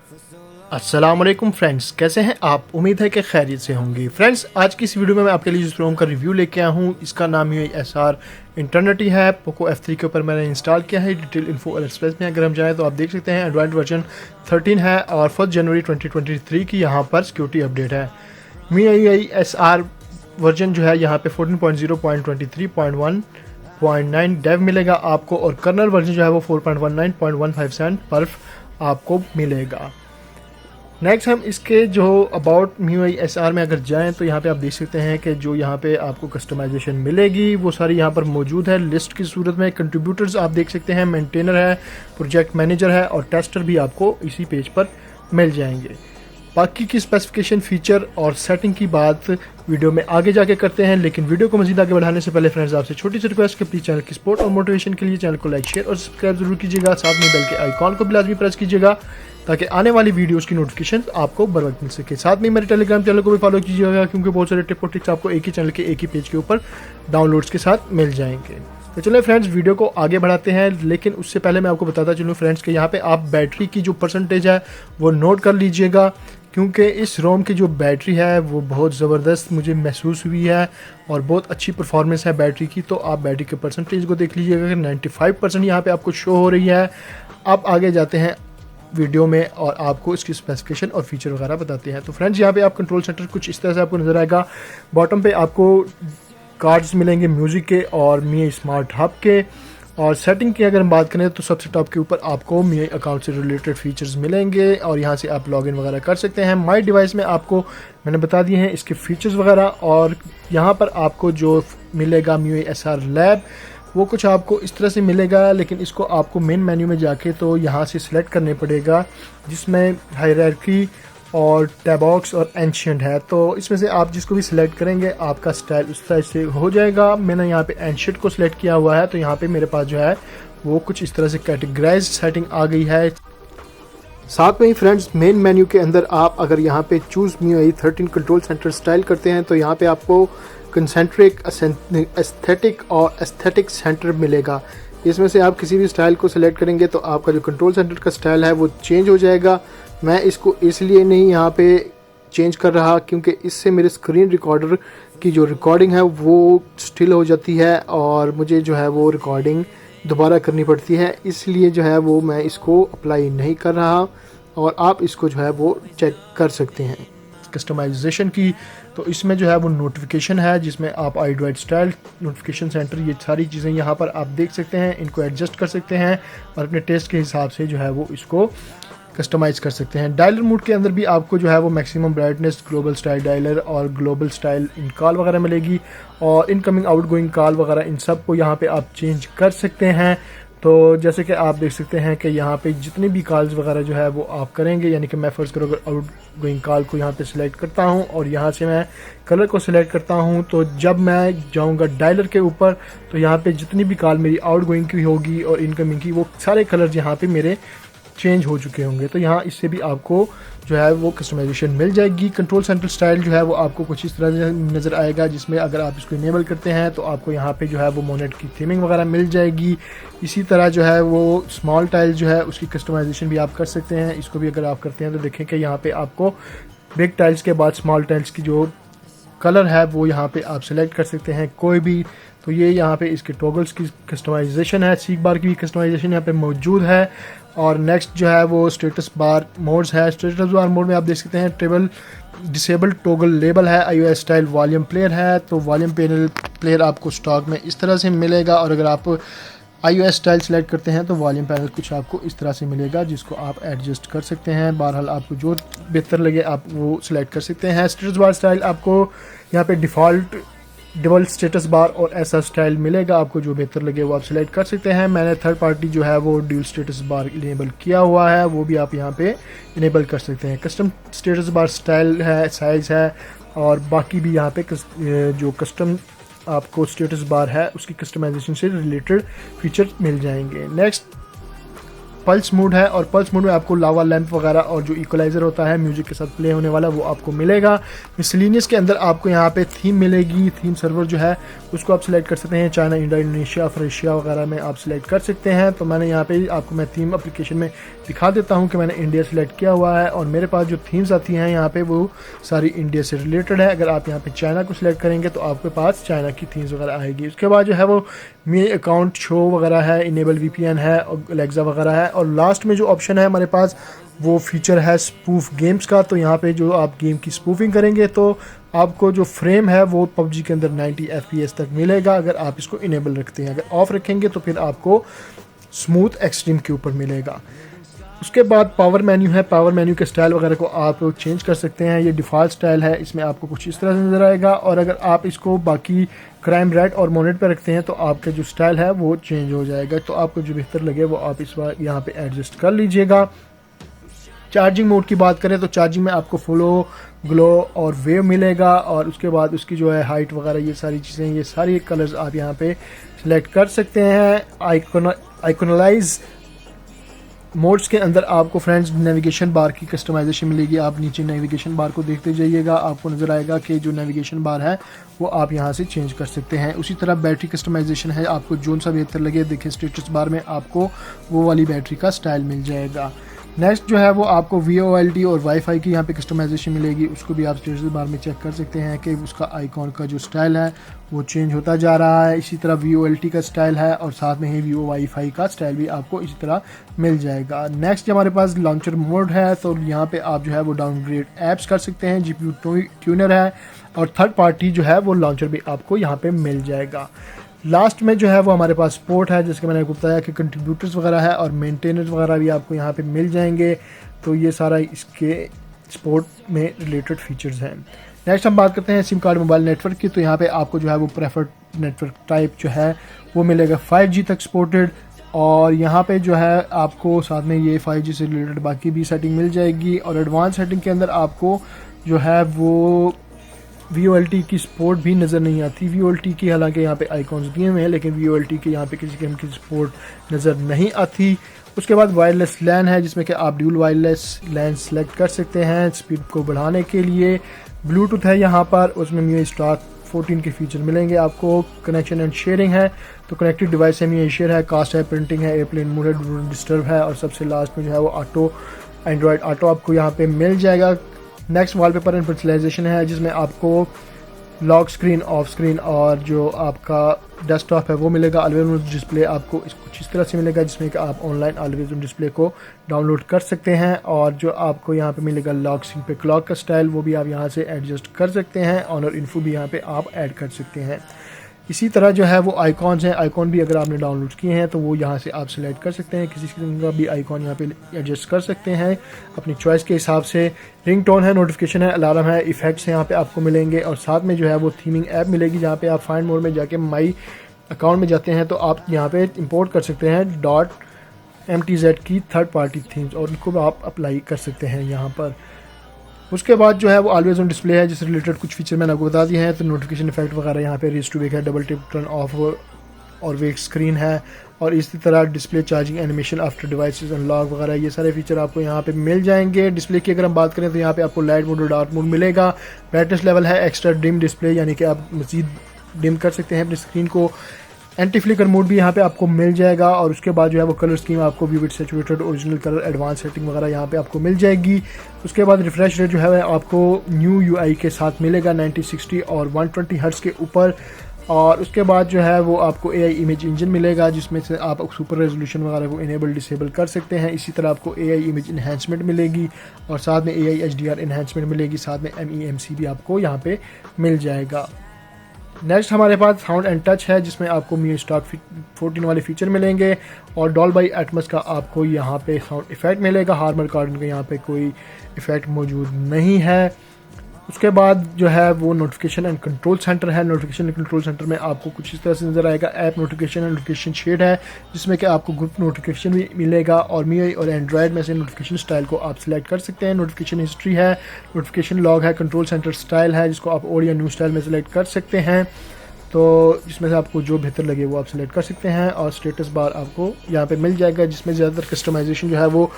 अस्सलाम वालेकुम फ्रेंड्स, कैसे हैं आप? उम्मीद है कि खैरियत से होंगे। फ्रेंड्स, आज की इस वीडियो में मैं आपके लिए जिस रोम का रिव्यू लेके आया हूँ, इसका नाम UISR इंटरनेटी है। पोको F3 के ऊपर मैंने इंस्टॉल किया है। डिटेल इन्फो और एक्सप्रेस में अगर हम जाएँ तो आप देख सकते हैं एंड्रॉयड वर्जन 13 है और 1 जनवरी 2023 की यहाँ पर सिक्योरिटी अपडेट है। UISR वर्जन जो है यहाँ पे 14.0.23.1.9 डेव मिलेगा आपको, और कर्नल वर्जन जो है वो 4.19.157 पर्फ आपको मिलेगा। नेक्स्ट हम इसके जो अबाउट UISR में अगर जाएं तो यहाँ पे आप देख सकते हैं कि जो यहाँ पे आपको कस्टमाइजेशन मिलेगी वो सारी यहाँ पर मौजूद है लिस्ट की सूरत में। कंट्रीब्यूटर्स आप देख सकते हैं, मेंटेनर है, प्रोजेक्ट मैनेजर है और टेस्टर भी आपको इसी पेज पर मिल जाएंगे। बाकी की स्पेसिफिकेशन, फीचर और सेटिंग की बात वीडियो में आगे जाके करते हैं, लेकिन वीडियो को मजीद आगे बढ़ाने से पहले फ्रेंड्स आपसे छोटी सी रिक्वेस्ट कि प्लीज़ चैनल की सपोर्ट और मोटिवेशन के लिए चैनल को लाइक, शेयर और सब्सक्राइब जरूर कीजिएगा। साथ में बेल के आइकॉन को भी लाजमी प्रेस कीजिएगा ताकि आने वाली वीडियोस की नोटिफिकेशन आपको बर वक्त मिल सके। साथ में मेरे टेलीग्राम चैनल को भी फॉलो कीजिएगा, क्योंकि बहुत सारे टिप और ट्रिक्स आपको एक ही चैनल के एक ही पेज के ऊपर डाउनलोड्स के साथ मिल जाएंगे। तो चलिए फ्रेंड्स, वीडियो को आगे बढ़ाते हैं, लेकिन उससे पहले मैं आपको बताता चलूँ फ्रेंड्स कि यहाँ पे आप बैटरी की जो परसेंटेज है वो नोट कर लीजिएगा, क्योंकि इस रोम की जो बैटरी है वो बहुत ज़बरदस्त मुझे महसूस हुई है और बहुत अच्छी परफॉर्मेंस है बैटरी की। तो आप बैटरी के परसेंटेज को देख लीजिएगा कि 95% यहाँ पे आपको शो हो रही है। अब आगे जाते हैं वीडियो में और आपको इसकी स्पेसिफिकेशन और फीचर वगैरह बताते हैं। तो फ्रेंड्स, यहाँ पे आप कंट्रोल सेंटर कुछ इस तरह से आपको नज़र आएगा। बॉटम पे आपको कार्ड्स मिलेंगे म्यूज़िक के और MIUI स्मार्ट हब के। और सेटिंग की अगर हम बात करें तो सबसे टॉप के ऊपर आपको MIUI अकाउंट से रिलेटेड फीचर्स मिलेंगे और यहाँ से आप लॉगिन वगैरह कर सकते हैं। माई डिवाइस में आपको मैंने बता दिए हैं इसके फीचर्स वगैरह, और यहाँ पर आपको जो मिलेगा UISR लैब वो कुछ आपको इस तरह से मिलेगा, लेकिन इसको आपको मेन मेन्यू में जाके तो यहाँ से सिलेक्ट करने पड़ेगा, जिसमें हायरार्की और टैबॉक्स और एंशिएंट है। तो इसमें से आप जिसको भी सिलेक्ट करेंगे आपका स्टाइल उस तरह से हो जाएगा। मैंने यहाँ पे एंशिएंट को सिलेक्ट किया हुआ है, तो यहाँ पे मेरे पास जो है वो कुछ इस तरह से कैटेगराइज सेटिंग आ गई है। साथ में ही फ्रेंड्स, मेन मेन्यू के अंदर आप अगर यहाँ पे choose MIUI 13 control centre style करते हैं तो यहाँ पे आपको कंसेंट्रिक, एस्थेटिक और एस्थेटिक सेंटर मिलेगा। इसमें से आप किसी भी स्टाइल को सिलेक्ट करेंगे तो आपका जो कंट्रोल सेंटर का स्टाइल है वो चेंज हो जाएगा। मैं इसको इसलिए नहीं यहाँ पे चेंज कर रहा क्योंकि इससे मेरे स्क्रीन रिकॉर्डर की जो रिकॉर्डिंग है वो स्टिल हो जाती है और मुझे जो है वो रिकॉर्डिंग दोबारा करनी पड़ती है, इसलिए जो है वो मैं इसको अप्लाई नहीं कर रहा। और आप इसको जो है वो चेक कर सकते हैं कस्टमाइजेशन की। तो इसमें जो है वो नोटिफिकेशन है, जिसमें आप iDroid स्टाइल, नोटिफिकेशन सेंटर, ये सारी चीज़ें यहाँ पर आप देख सकते हैं। इनको एडजस्ट कर सकते हैं और अपने टेस्ट के हिसाब से जो है वो इसको कस्टमाइज़ कर सकते हैं। डायलर मोड के अंदर भी आपको जो है वो maximum brightness, global style dialer और ग्लोबल स्टाइल इन कॉल वगैरह मिलेगी, और इनकमिंग आउटगोइंग कॉल वगैरह इन सब को यहाँ पे आप चेंज कर सकते हैं। तो जैसे कि आप देख सकते हैं कि यहाँ पे जितनी भी कॉल्स वगैरह जो है वो आप करेंगे, यानी कि मैं फ़र्ज़ करो अगर आउटगोइंग कॉल को यहाँ पे सिलेक्ट करता हूँ और यहाँ से मैं कलर को सिलेक्ट करता हूँ, तो जब मैं जाऊँगा डायलर के ऊपर तो यहाँ पे जितनी भी कॉल मेरी आउटगोइंग की होगी और इनकमिंग की, वो सारे कलर यहाँ पे मेरे चेंज हो चुके होंगे। तो यहाँ इससे भी आपको जो है वो कस्टमाइजेशन मिल जाएगी। कंट्रोल सेंटर स्टाइल जो है वो आपको कुछ इस तरह नज़र आएगा, जिसमें अगर आप इसको इनेबल करते हैं तो आपको यहाँ पे जो है वो मोनेट की थीमिंग वगैरह मिल जाएगी। इसी तरह जो है वो स्मॉल टाइल जो है उसकी कस्टमाइजेशन भी आप कर सकते हैं। इसको भी अगर आप करते हैं तो देखें कि यहाँ पे आपको बिग टाइल्स के बाद स्मॉल टाइल्स की जो कलर है वो यहाँ पे आप सिलेक्ट कर सकते हैं कोई भी। तो ये यहाँ पे इसके टॉगल्स की कस्टमाइजेशन है, सीक बार की भी कस्टमाइजेशन यहाँ पे मौजूद है। और नेक्स्ट जो है वो स्टेटस बार मोड्स है। स्टेटस बार मोड में आप देख सकते हैं टेबल डिसेबल टॉगल लेबल है, iOS स्टाइल वॉल्यूम प्लेयर है। तो वॉल्यूम प्लेयर आपको स्टॉक में इस तरह से मिलेगा, और अगर आप iOS स्टाइल सेलेक्ट करते हैं तो वॉल्यूम पैनल कुछ आपको इस तरह से मिलेगा, जिसको आप एडजस्ट कर सकते हैं। बहरहाल आपको जो बेहतर लगे आप वो सिलेक्ट कर सकते हैं। स्टेटस बार स्टाइल आपको यहाँ पे डिफ़ॉल्ट डबल स्टेटस बार और ऐसा स्टाइल मिलेगा, आपको जो बेहतर लगे वो आप सिलेक्ट कर सकते हैं। मैंने थर्ड पार्टी जो है वो ड्यूल स्टेटस बार इनेबल किया हुआ है, वो भी आप यहाँ पे इनेबल कर सकते हैं। कस्टम स्टेटस बार स्टाइल है, साइज़ है, और बाकी भी यहाँ पे जो कस्टम आपको स्टेटस बार है उसकी कस्टमाइजेशन से रिलेटेड फीचर मिल जाएंगे। नेक्स्ट पल्स मोड है, और पल्स मोड में आपको लावा लैंप वगैरह और जो इक्वलाइज़र होता है म्यूज़िक के साथ प्ले होने वाला वो आपको मिलेगा। मिसलिनियस के अंदर आपको यहाँ पे थीम मिलेगी। थीम सर्वर जो है उसको आप सिलेक्ट कर सकते हैं, चाइना, इंडिया, इंडोनेशिया, फ्रेशिया वगैरह में आप सिलेक्ट कर सकते हैं। तो मैंने यहाँ पे आपको मैं थीम एप्लीकेशन में दिखा देता हूँ कि मैंने इंडिया सेलेक्ट किया हुआ है और मेरे पास जो थीम्स आती हैं यहाँ पे वो सारी इंडिया से रिलेटेड है। अगर आप यहाँ पे चाइना को सिलेक्ट करेंगे तो आपके पास चाइना की थीम्स वगैरह आएगी। उसके बाद जो है वो मी अकाउंट शो वगैरह है, इनेबल VPN है और अलेक्सा वगैरह है। और लास्ट में जो ऑप्शन है हमारे पास वो फीचर है स्पूफ गेम्स का। तो यहाँ पे जो आप गेम की स्पूफिंग करेंगे तो आपको जो फ्रेम है वो PUBG के अंदर 90 FPS तक मिलेगा अगर आप इसको इनेबल रखते हैं। अगर ऑफ रखेंगे तो फिर आपको स्मूथ एक्सट्रीम के ऊपर मिलेगा। उसके बाद पावर मेन्यू है, पावर मेन्यू के स्टाइल वगैरह को आप चेंज कर सकते हैं। ये डिफ़ॉल्ट स्टाइल है, इसमें आपको कुछ इस तरह से नज़र आएगा। और अगर आप इसको बाकी क्राइम रेट और मोनेट पे रखते हैं तो आपका जो स्टाइल है वो चेंज हो जाएगा। तो आपको जो बेहतर लगे वो आप इस बार यहाँ पे एडजस्ट कर लीजिएगा। चार्जिंग मोड की बात करें तो चार्जिंग में आपको फ्लो, ग्लो और वेव मिलेगा। और उसके बाद उसकी जो है हाइट वगैरह ये सारी चीज़ें, ये सारी कलर्स आप यहाँ पे सिलेक्ट कर सकते हैं। आइकॉनलाइज मोड्स के अंदर आपको फ्रेंड्स नेविगेशन बार की कस्टमाइजेशन मिलेगी। आप नीचे नेविगेशन बार को देखते जाइएगा, आपको नज़र आएगा कि जो नेविगेशन बार है वो आप यहाँ से चेंज कर सकते हैं। उसी तरह बैटरी कस्टमाइजेशन है, आपको जोन सा बेहतर लगे देखिए स्टेटस बार में आपको वो वाली बैटरी का स्टाइल मिल जाएगा। नेक्स्ट जो है वो आपको VoLTE और वाईफाई की यहाँ पे कस्टमाइजेशन मिलेगी, उसको भी आप स्टेटस बार में चेक कर सकते हैं कि उसका आइकॉन का जो स्टाइल है वो चेंज होता जा रहा है। इसी तरह VoLTE का स्टाइल है और साथ में ही Vivo वाईफाई का स्टाइल भी आपको इसी तरह मिल जाएगा। नेक्स्ट हमारे पास लॉन्चर मोड है, तो यहाँ पे आप जो है वो डाउनग्रेड ऐप्स कर सकते हैं। GPU ट्यूनर है और थर्ड पार्टी जो है वो लॉन्चर भी आपको यहाँ पे मिल जाएगा। लास्ट में जो है वो हमारे पास सपोर्ट है, जैसे कि मैंने आपको बताया कि कंट्रीब्यूटर्स वगैरह है और मेंटेनर्स वगैरह भी आपको यहाँ पे मिल जाएंगे। तो ये सारा इसके सपोर्ट में रिलेटेड फीचर्स हैं। नेक्स्ट हम बात करते हैं सिम कार्ड मोबाइल नेटवर्क की। तो यहाँ पे आपको जो है वो प्रेफर्ड नेटवर्क टाइप जो है वो मिलेगा 5G तक सपोर्टेड। और यहाँ पे जो है आपको साथ में ये 5G से रिलेटेड बाकी भी सेटिंग मिल जाएगी। और एडवांस सेटिंग के अंदर आपको जो है वो VoLTE की सपोर्ट भी नज़र नहीं आती। VoLTE की हालांकि यहाँ पे आइकॉन्स दिए हुए हैं लेकिन VoLTE के यहाँ पे किसी किस्म की सपोर्ट नज़र नहीं आती। उसके बाद वायरलेस लैन है जिसमें कि आप ड्यूल वायरलेस लैन सेलेक्ट कर सकते हैं स्पीड को बढ़ाने के लिए। ब्लूटूथ है यहाँ पर, उसमें MIUI स्टार 14 के फीचर मिलेंगे आपको। कनेक्शन एंड शेयरिंग है, तो कनेक्टेड डिवाइस है, MIUI शेयर है, कास्ट है, प्रिंटिंग है, एयरप्लेन मोड है, डिस्टर्ब है और सबसे लास्ट में जो है वो ऑटो एंड्रॉयड ऑटो आपको यहाँ पे मिल जाएगा। नेक्स्ट वॉलपेपर एंड पर्सनलाइजेशन है जिसमें आपको लॉक स्क्रीन, ऑफ स्क्रीन और जो आपका डेस्कटॉप है वो मिलेगा। ऑलवेज ऑन डिस्प्ले आपको कुछ इस तरह से मिलेगा जिसमें कि आप ऑनलाइन ऑलवेज ऑन डिस्प्ले को डाउनलोड कर सकते हैं। और जो आपको यहाँ पे मिलेगा लॉक स्क्रीन पे क्लॉक का स्टाइल वो भी आप यहाँ से एडजस्ट कर सकते हैं। ऑनर इन्फो भी यहाँ पे आप ऐड कर सकते हैं। इसी तरह जो है वो आइकॉन्स हैं, आइकॉन भी अगर आपने डाउनलोड किए हैं तो वो यहाँ से आप सिलेक्ट कर सकते हैं। किसी किस्म का भी आइकॉन यहाँ पे एडजस्ट कर सकते हैं अपनी चॉइस के हिसाब से। रिंगटोन है, नोटिफिकेशन है, अलार्म है, इफेक्ट्स यहाँ पे आपको मिलेंगे। और साथ में जो है वो थीमिंग ऐप मिलेगी जहाँ पे आप फाइंड मोड में जाके माई अकाउंट में जाते हैं तो आप यहाँ पे इंपोर्ट कर सकते हैं .mtz की थर्ड पार्टी थीम्स और उनको आप अप्लाई कर सकते हैं यहाँ पर। उसके बाद जो है वो ऑलवेज ऑन डिस्प्ले है जिससे रिलेटेड कुछ फीचर मैंने आपको बता दिए हैं। तो नोटिफिकेशन इफेक्ट वगैरह यहाँ पे रीच टू वेक है, डबल टिप टर्न ऑफ और वेक स्क्रीन है। और इसी तरह display charging animation after devices unlock वगैरह ये सारे फीचर आपको यहाँ पे मिल जाएंगे। डिस्प्ले की अगर हम बात करें तो यहाँ पे आपको लाइट मोड और डार्क मोड मिलेगा। ब्राइटनेस लेवल है एक्स्ट्रा डिम डिस्प्ले, यानी कि आप मज़ीद डिम कर सकते हैं अपनी स्क्रीन को। एंटी फ्लिकर मोड भी यहाँ पे आपको मिल जाएगा। और उसके बाद जो है वो कलर स्कीम आपको vivid saturated, original colour, advance setting वगैरह यहाँ पे आपको मिल जाएगी। उसके बाद रिफ्रेश रेट जो है आपको न्यू UI के साथ मिलेगा 9060 और 120 हर्ट्ज के ऊपर। और उसके बाद जो है वो आपको AI इमेज इंजन मिलेगा जिसमें से आप सुपर रेजोल्यूशन वगैरह को इनेबल डिसेबल कर सकते हैं। इसी तरह आपको AI इमेज इन्हेंसमेंट मिलेगी और साथ में AI HDR इन्हेंसमेंट मिलेगी, साथ में MEMC भी आपको यहाँ पे मिल जाएगा। नेक्स्ट हमारे पास साउंड एंड टच है जिसमें आपको MIUI स्टार 14 वाले फीचर मिलेंगे और डॉल्बी एटमॉस का आपको यहाँ पे साउंड इफेक्ट मिलेगा। हार्मन कार्डन का यहाँ पे कोई इफेक्ट मौजूद नहीं है। उसके बाद जो है वो नोटिफिकेशन एंड कंट्रोल सेंटर है। नोटिफिकेशन एंड कंट्रोल सेंटर में आपको कुछ इस तरह से नज़र आएगा। App notification and notification shade है जिसमें कि आपको ग्रुप नोटिफिकेशन भी मिलेगा और MIUI और एंड्रॉयड में से नोटिफिकेशन स्टाइल को आप सिलेक्ट कर सकते हैं। नोटिफिकेशन हिस्ट्री है, नोटिफिकेशन लॉग है, कंट्रोल सेंटर स्टाइल है जिसको आप ओल्ड या न्यू स्टाइल में सिलेक्ट कर सकते हैं। तो जिसमें से आपको जो बेहतर लगे वो आप सिलेक्ट कर सकते हैं। और स्टेटस बार आपको यहाँ पे मिल जाएगा जिसमें ज़्यादातर कस्टमाइजेशन जो है वो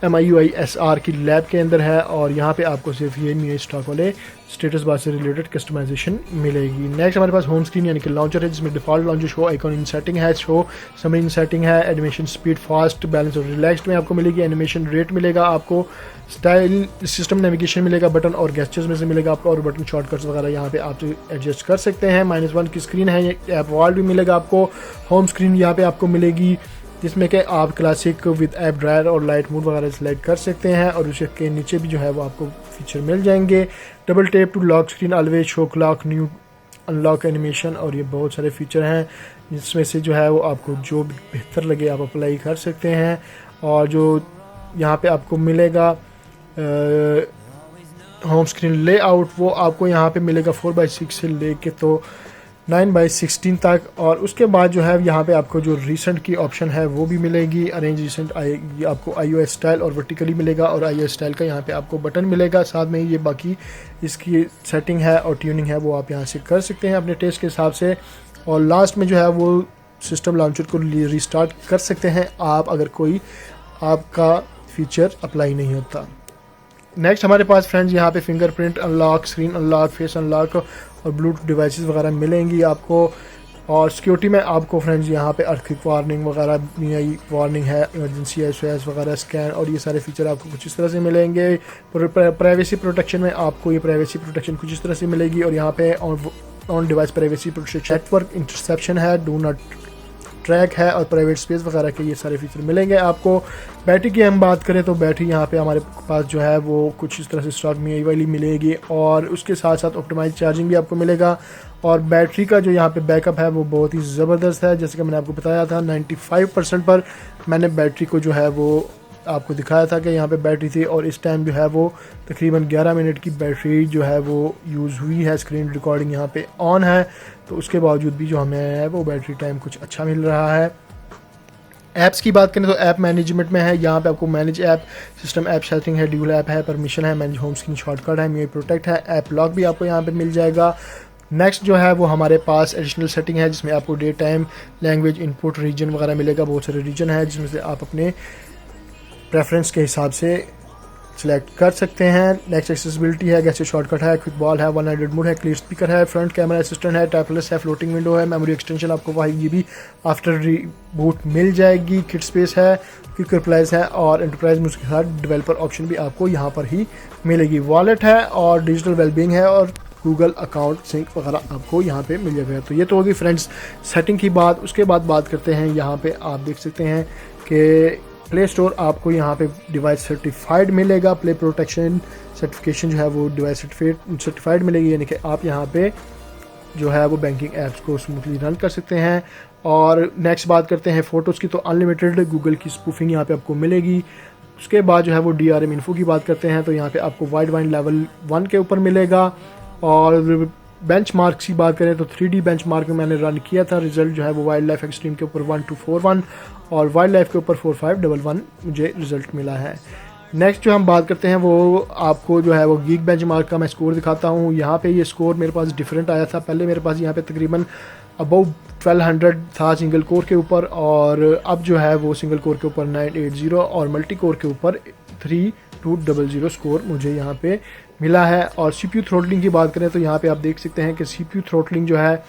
MIUI SR की लैब के अंदर है और यहाँ पे आपको सिर्फ ये MIUI स्टॉक वाले स्टेटस बार से रिलेटेड कस्टमाइजेशन मिलेगी। नेक्स्ट हमारे पास होम स्क्रीन यानी कि लॉन्चर है, जिसमें default launcher show icon in setting है, शो समरी इन सेटिंग है, एनिमेशन स्पीड फास्ट बैलेंस और रिलैक्स्ड में आपको मिलेगी, एनिमेशन रेट मिलेगा आपको, स्टाइल सिस्टम नेविगेशन मिलेगा, बटन और गेस्चर्स में से मिलेगा आपको, और बटन शॉर्टकट्स वगैरह यहाँ पे आप एडजस्ट कर सकते हैं। -1 की स्क्रीन है, ऐप वॉल भी मिलेगा आपको। होम स्क्रीन यहाँ पे आपको मिलेगी जिसमें कि आप क्लासिक विद ऐप ड्रायर और लाइट मोड वगैरह सेलेक्ट कर सकते हैं, और उसके नीचे भी जो है वो आपको फीचर मिल जाएंगे। Double tap to lock screen, always show clock, new unlock animation, और ये बहुत सारे फीचर हैं जिसमें से जो है वो आपको जो बेहतर लगे आप अप्लाई कर सकते हैं। और जो यहाँ पे आपको मिलेगा होम स्क्रीन लेआउट, वो आपको यहाँ पे मिलेगा 4:6 से लेके तो 9:16 तक, और उसके बाद जो है यहाँ पे आपको जो रिसेंट की ऑप्शन है वो भी मिलेगी। अरेंज रिसेंट आपको iOS स्टाइल और वर्टिकली मिलेगा, और iOS स्टाइल का यहाँ पे आपको बटन मिलेगा, साथ में ये बाकी इसकी सेटिंग है और ट्यूनिंग है वो आप यहाँ से कर सकते हैं अपने टेस्ट के हिसाब से। और लास्ट में जो है वो सिस्टम लॉन्चर को रिस्टार्ट कर सकते हैं आप अगर कोई आपका फीचर अप्लाई नहीं होता। नेक्स्ट हमारे पास फ्रेंड्स यहाँ पे fingerprint unlock, screen unlock, face unlock और ब्लूटूथ डिवाइसेस वगैरह मिलेंगी आपको। और सिक्योरिटी में आपको फ्रेंड्स यहाँ पे अर्थक्वेक वार्निंग वगैरह, MIUI वार्निंग है, इमरजेंसी SOS वगैरह, स्कैन, और ये सारे फीचर आपको कुछ इस तरह से मिलेंगे। प्राइवेसी प्रोटेक्शन में आपको ये प्राइवेसी प्रोटेक्शन कुछ इस तरह से मिलेगी, और यहाँ पे on device privacy protection, network interception है, डू नॉट ट्रैक है, और प्राइवेट स्पेस वगैरह के ये सारे फीचर मिलेंगे आपको। बैटरी की हम बात करें तो बैटरी यहाँ पे हमारे पास जो है वो कुछ इस तरह से स्टॉक MIUI वाली मिलेगी, और उसके साथ साथ ऑप्टिमाइज चार्जिंग भी आपको मिलेगा। और बैटरी का जो यहाँ पे बैकअप है वो बहुत ही ज़बरदस्त है, जैसे कि मैंने आपको बताया था 95% पर मैंने बैटरी को जो है वो आपको दिखाया था कि यहाँ पे बैटरी थी, और इस टाइम जो है वो तकरीबन 11 मिनट की बैटरी जो है वो यूज़ हुई है। स्क्रीन रिकॉर्डिंग यहाँ पे ऑन है, तो उसके बावजूद भी जो हमें है वो बैटरी टाइम कुछ अच्छा मिल रहा है। ऐप्स की बात करें तो ऐप मैनेजमेंट में है, यहाँ पे आपको manage app, system app setting है, ड्यूल ऐप है, परमिशन है, मैनेज होम स्क्रीन शॉर्टकट है, MIUI प्रोटेक्ट है, ऐप लॉक भी आपको यहाँ पे मिल जाएगा। नेक्स्ट जो है वो हमारे पास एडिशनल सेटिंग है, जिसमें आपको date time, language, input, region वगैरह मिलेगा। बहुत सारे रीजन है जिसमें से आप अपने प्रेफरेंस के हिसाब से सिलेक्ट कर सकते हैं। नेक्स्ट एक्सेसिबिलिटी है, गेस्चर शॉर्टकट है, क्विक बॉल है, 1 मोड है, क्लियर स्पीकर है, फ्रंट कैमरा असिस्टेंट है, टैबलेस है, फ्लोटिंग विंडो है, मेमोरी एक्सटेंशन आपको 5 GB आफ्टर रीबूट मिल जाएगी, किट स्पेस है, क्विक रिप्लाइज है, और एंटरप्राइज में उसके साथ डेवलपर ऑप्शन भी आपको यहाँ पर ही मिलेगी। वॉलेट है और डिजिटल वेलबींग है, और गूगल अकाउंट सिंक वगैरह आपको यहाँ पे मिल जाएगा। तो ये तो होगी फ्रेंड्स सेटिंग की बात। उसके बाद बात करते हैं, यहाँ पे आप देख सकते हैं कि प्ले स्टोर आपको यहाँ पे डिवाइस सर्टिफाइड मिलेगा, प्ले प्रोटेक्शन सर्टिफिकेशन जो है वो डिवाइस सर्टिफाइड मिलेगी, यानी कि आप यहाँ पे जो है वो बैंकिंग ऐप्स को स्मूथली रन कर सकते हैं। और नेक्स्ट बात करते हैं फ़ोटोज़ की, तो अनलिमिटेड गूगल की स्पूफिंग यहाँ पे आपको मिलेगी। उसके बाद जो है वो DRM इन्फो की बात करते हैं, तो यहाँ पे आपको वाइड वाइन लेवल 1 के ऊपर मिलेगा। और बेंचमार्क की बात करें तो 3D बेंचमार्क में मैंने रन किया था, रिजल्ट जो है वो वाइल्ड लाइफ एक्सट्रीम के ऊपर 1241 और वाइल्ड लाइफ के ऊपर 4511 मुझे रिजल्ट मिला है। नेक्स्ट जो हम बात करते हैं वो आपको जो है वो गीक बेंचमार्क का मैं स्कोर दिखाता हूँ। यहाँ पे ये स्कोर मेरे पास डिफरेंट आया था, पहले मेरे पास यहाँ पे तकरीबन अबव 1200 था सिंगल कोर के ऊपर, और अब जो है वो सिंगल कोर के ऊपर 980 और मल्टी कोर के ऊपर 3200 स्कोर मुझे यहाँ पे मिला है। और CPU थ्रोटलिंग की बात करें तो यहाँ पे आप देख सकते हैं कि CPU थ्रोटलिंग जो है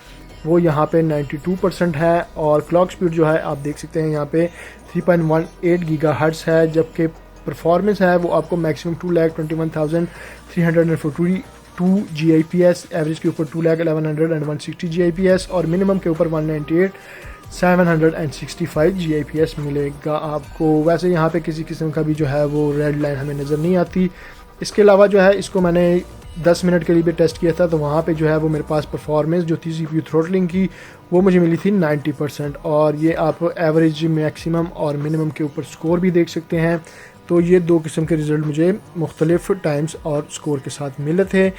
वो यहाँ पे 92% है, और क्लॉक स्पीड जो है आप देख सकते हैं यहाँ पे 3.18 GHz है, जबकि परफॉर्मेंस है वो आपको मैक्सिमम 2,21,342 GIPS, एवरेज के ऊपर 2,11,160 GIPS और मिनिमम के ऊपर 198,765 GIPS मिलेगा आपको। वैसे यहाँ पे किसी किस्म का भी जो है वो रेड लाइन हमें नज़र नहीं आती। इसके अलावा जो है इसको मैंने 10 मिनट के लिए भी टेस्ट किया था, तो वहाँ पे जो है वो मेरे पास परफॉर्मेंस जो थी CPU थ्रोटलिंग की वो मुझे मिली थी 90%, और ये आप एवरेज, मैक्सिमम और मिनिमम के ऊपर स्कोर भी देख सकते हैं। तो ये दो किस्म के रिज़ल्ट मुझे मुख्तलिफ टाइम्स और स्कोर के साथ मिले थे।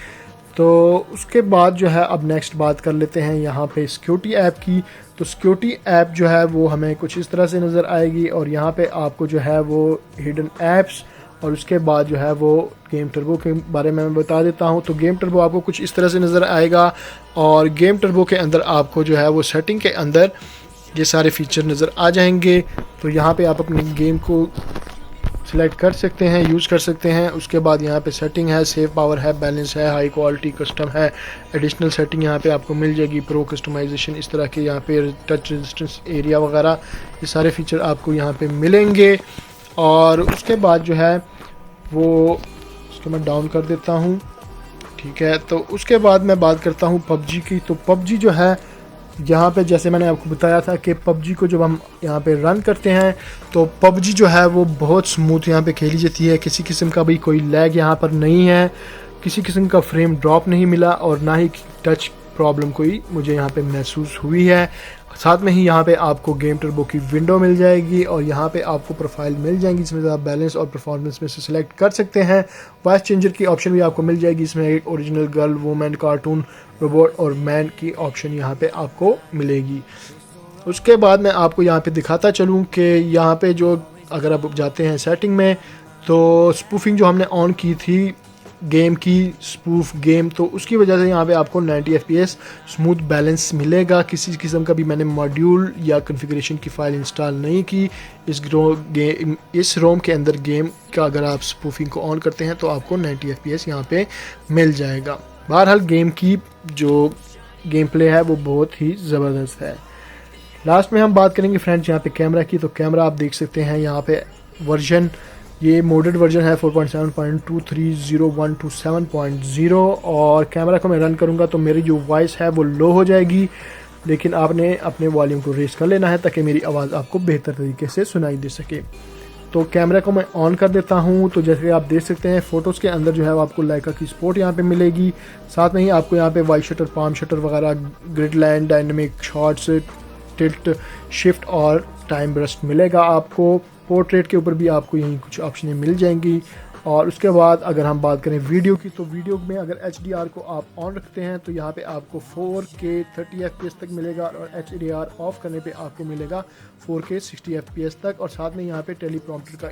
तो उसके बाद जो है अब नेक्स्ट बात कर लेते हैं यहाँ पे सिक्योरिटी ऐप की। तो सिक्योरिटी ऐप जो है वो हमें कुछ इस तरह से नज़र आएगी, और यहाँ पे आपको जो है वो हिडन ऐप्स और उसके बाद जो है वो गेम टर्बो के बारे में मैं बता देता हूँ। तो गेम टर्बो आपको कुछ इस तरह से नज़र आएगा, और गेम टर्बो के अंदर आपको जो है वो सेटिंग के अंदर ये सारे फीचर नज़र आ जाएंगे। तो यहाँ पे आप अपनी गेम को सिलेक्ट कर सकते हैं, यूज़ कर सकते हैं। उसके बाद यहाँ पे सेटिंग है, सेव पावर है, बैलेंस है, हाई क्वालिटी कस्टम है, एडिशनल सेटिंग यहाँ पे आपको मिल जाएगी, प्रो कस्टमाइजेशन, इस तरह के यहाँ पे टच रेजिस्टेंस एरिया वगैरह, ये सारे फीचर आपको यहाँ पे मिलेंगे। और उसके बाद जो है वो उसको मैं डाउन कर देता हूँ, ठीक है। तो उसके बाद मैं बात करता हूँ पबजी की। तो पबजी जो है यहाँ पे जैसे मैंने आपको बताया था कि पबजी को जब हम यहाँ पे रन करते हैं तो पबजी जो है वो बहुत स्मूथ यहाँ पे खेली जाती है। किसी किस्म का भी कोई लैग यहाँ पर नहीं है, किसी किस्म का फ्रेम ड्रॉप नहीं मिला और ना ही टच प्रॉब्लम कोई मुझे यहाँ पे महसूस हुई है। साथ में ही यहाँ पे आपको गेम टर्बो की विंडो मिल जाएगी और यहाँ पे आपको प्रोफाइल मिल जाएंगी जिसमें आप बैलेंस और परफॉर्मेंस में से सिलेक्ट कर सकते हैं। वॉइस चेंजर की ऑप्शन भी आपको मिल जाएगी, इसमें एक original girl, women, cartoon, robot और मैन की ऑप्शन यहाँ पे आपको मिलेगी। उसके बाद मैं आपको यहाँ पे दिखाता चलूँ कि यहाँ पे जो अगर आप जाते हैं सेटिंग में तो स्पूफिंग जो हमने ऑन की थी गेम की, स्पूफ गेम, तो उसकी वजह से यहाँ पे आपको 90 FPS स्मूथ बैलेंस मिलेगा। किसी किस्म का भी मैंने मॉड्यूल या कॉन्फ़िगरेशन की फ़ाइल इंस्टॉल नहीं की। इस रोम के अंदर गेम का अगर आप स्पूफिंग को ऑन करते हैं तो आपको 90 FPS यहाँ पे मिल जाएगा। बहरहाल गेम की जो गेम प्ले है वो बहुत ही ज़बरदस्त है। लास्ट में हम बात करेंगे फ्रेंड्स यहाँ पे कैमरा की। तो कैमरा आप देख सकते हैं यहाँ पे वर्जन, ये मोडेड वर्जन है 4.7.2301 to 7.0 और कैमरा को मैं रन करूँगा तो मेरी जो वॉइस है वो लो हो जाएगी, लेकिन आपने अपने वॉल्यूम को रेस कर लेना है ताकि मेरी आवाज़ आपको बेहतर तरीके से सुनाई दे सके। तो कैमरा को मैं ऑन कर देता हूँ। तो जैसे आप देख सकते हैं फ़ोटोज़ के अंदर जो है वो आपको लाइका की सपोर्ट यहाँ पे मिलेगी। साथ में ही आपको यहाँ पे वाइड शटर, पाम शटर वगैरह, grid line, dynamic shots, tilt, shift और टाइम ब्रस्ट मिलेगा आपको। पोर्ट्रेट के ऊपर भी आपको यही कुछ ऑप्शनें मिल जाएंगी। और उसके बाद अगर हम बात करें वीडियो की, तो वीडियो में अगर HDR को आप ऑन रखते हैं तो यहाँ पे आपको 4K 30 FPS तक मिलेगा और HDR ऑफ करने पे आपको मिलेगा 4K 60 FPS तक। और साथ में यहाँ पे टेलीप्रॉम्प्टर का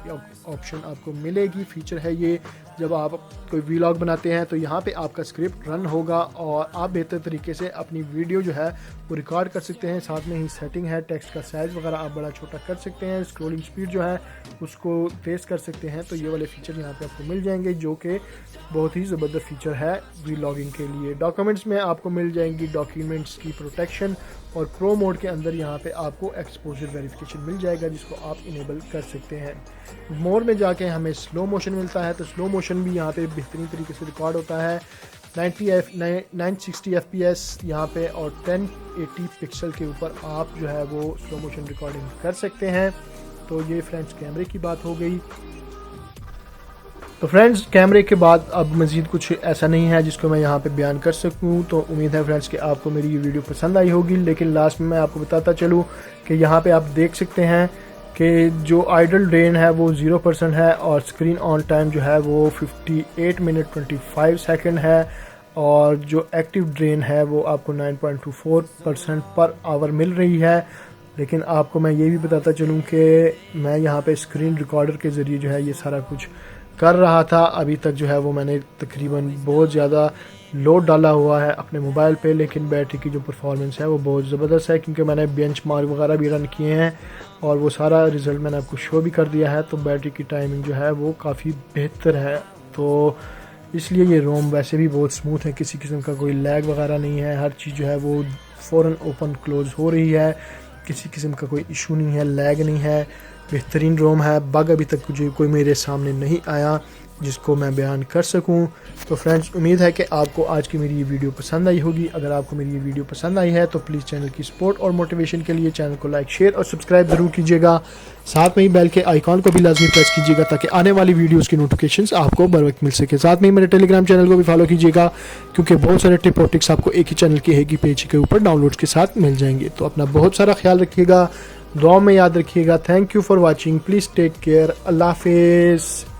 ऑप्शन आपको मिलेगी, फीचर है ये। जब आप कोई व्लॉग बनाते हैं तो यहाँ पे आपका स्क्रिप्ट रन होगा और आप बेहतर तरीके से अपनी वीडियो जो है वो रिकॉर्ड कर सकते हैं। साथ में ही सेटिंग है, टेक्स्ट का साइज़ वगैरह आप बड़ा छोटा कर सकते हैं, स्क्रोलिंग स्पीड जो है उसको तेज़ कर सकते हैं। तो ये वाले फीचर यहाँ पे आपको मिल जाएंगे जो कि बहुत ही ज़बरदस्त फीचर है व्लॉगिंग के लिए। डॉक्यूमेंट्स में आपको मिल जाएंगी डॉक्यूमेंट्स की प्रोटेक्शन और प्रो मोड के अंदर यहाँ पे आपको एक्सपोजर वेरिफिकेशन मिल जाएगा जिसको आप इनेबल कर सकते हैं। मोर में जाके हमें स्लो मोशन मिलता है, तो स्लो मोशन भी यहाँ पे बेहतरीन तरीके से रिकॉर्ड होता है। 960 FPS यहाँ पे और 1080 पिक्सल के ऊपर आप जो है वो स्लो मोशन रिकॉर्डिंग कर सकते हैं। तो ये फ्रेंड्स कैमरे की बात हो गई। तो फ्रेंड्स कैमरे के बाद अब मज़ीद कुछ ऐसा नहीं है जिसको मैं यहाँ पे बयान कर सकूँ। तो उम्मीद है फ्रेंड्स कि आपको मेरी ये वीडियो पसंद आई होगी। लेकिन लास्ट में मैं आपको बताता चलूँ कि यहाँ पे आप देख सकते हैं कि जो आइडल ड्रेन है वो 0% है और स्क्रीन ऑन टाइम जो है वो 58 मिनट 25 सेकंड है और जो एक्टिव ड्रेन है वो आपको 9.24% पर आवर मिल रही है। लेकिन आपको मैं ये भी बताता चलूँ कि मैं यहाँ पे स्क्रीन रिकॉर्डर के ज़रिए जो है ये सारा कुछ कर रहा था। अभी तक जो है वो मैंने तकरीबन बहुत ज़्यादा लोड डाला हुआ है अपने मोबाइल पे, लेकिन बैटरी की जो परफॉर्मेंस है वो बहुत ज़बरदस्त है क्योंकि मैंने बेंचमार्क वगैरह भी रन किए हैं और वो सारा रिज़ल्ट मैंने आपको शो भी कर दिया है। तो बैटरी की टाइमिंग जो है वो काफ़ी बेहतर है। तो इसलिए ये रोम वैसे भी बहुत स्मूथ है, किसी किस्म का कोई लैग वगैरह नहीं है, हर चीज़ जो है वो फ़ौरन ओपन क्लोज़ हो रही है, किसी किस्म का कोई इशू नहीं है, लैग नहीं है, बेहतरीन रोम है। बग अभी तक कोई मेरे सामने नहीं आया जिसको मैं बयान कर सकूं। तो फ्रेंड्स उम्मीद है कि आपको आज की मेरी ये वीडियो पसंद आई होगी। अगर आपको मेरी ये वीडियो पसंद आई है तो प्लीज़ चैनल की सपोर्ट और मोटिवेशन के लिए चैनल को लाइक, शेयर और सब्सक्राइब ज़रूर कीजिएगा। साथ में ही बेल के आइकॉन को भी लाजमी प्रेस कीजिएगा ताकि आने वाली वीडियोस की नोटिफिकेशंस आपको बर वक्त मिल सके। साथ में ही मेरे टेलीग्राम चैनल को भी फॉलो कीजिएगा क्योंकि बहुत सारे टिप और टिक्स आपको एक ही चैनल के एक ही पेज के ऊपर डाउनलोड्स के साथ मिल जाएंगे। तो अपना बहुत सारा ख्याल रखिएगा, दुआ में याद रखिएगा। Thank you for watching, please take care, अल्लाह हाफिज़।